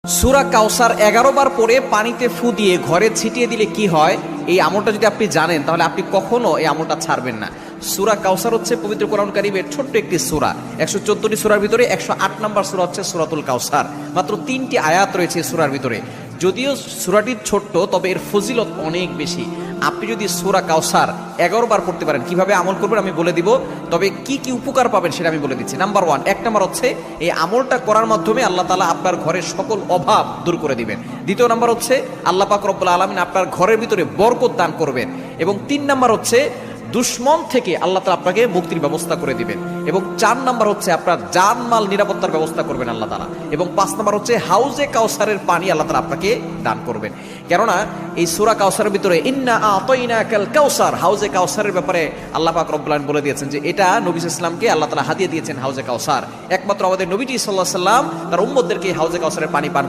সূরা কাউসার 11 বার পরে পানিতে ফু দিয়ে ঘরে ছিটিয়ে দিলে কি হয়, এই আমলটা যদি আপনি জানেন তাহলে আপনি কখনো এই আমলটা ছাড়বেন না। সূরা কাউসার হচ্ছে পবিত্র কোরআন কারীমের ছোট্ট একটি সূরা। 114টি সূরার ভিতরে 108 নম্বর সূরা হচ্ছে সূরাতুল কাউসার। মাত্র 3টি আয়াত রয়েছে এই সূরার ভিতরে। যদিও সূরাটি ছোট্ট, তবে এর ফজিলত অনেক বেশি। আপনি যদি সূরা কাউসার 11 বার পড়তে পারেন, কিভাবে আমল করবেন আমি বলে দিব, তবে কি কি উপকার পাবেন সেটা আমি বলে দিচ্ছি। নাম্বার 1, 1 নাম্বার হচ্ছে এই আমলটা করার মাধ্যমে আল্লাহ তাআলা আপনার ঘরের সকল অভাব দূর করে দিবেন। দ্বিতীয় নাম্বার হচ্ছে আল্লাহ পাক রব্বুল আলামিন আপনার ঘরের ভিতরে বরকত দান করবেন। এবং 3 নাম্বার হচ্ছে দুশ্মন থেকে আল্লাহ তাআলা আপনাকে মুক্তির ব্যবস্থা করে দিবেন। এবং 4 নাম্বার হচ্ছে আপনার জানমাল নিরাপত্তার ব্যবস্থা করবেন আল্লাহ তাআলা। এবং 5 নাম্বার হচ্ছে হাউজে কাউসারের পানি আল্লাহ তাআলা আপনাকে দান করবেন। কেননা এই সূরা কাউসারের ভিতরে ইন্না আতাইনাকাল কাউসার, হাউজে কাউসারের ব্যাপারে আল্লাহ পাক রব্বুল আলামিন বলে দিয়েছেন যে এটা নবী সাল্লাল্লাহু আলাইহি ওয়াসাল্লামকে আল্লাহ তাআলা হাদিয়া দিয়েছেন হাউজে কাউসার। একমাত্র আমাদের নবীজি সাল্লাল্লাহু আলাইহি ওয়াসাল্লাম তার উম্মতদেরকে হাউজে কাউসারের পানি পান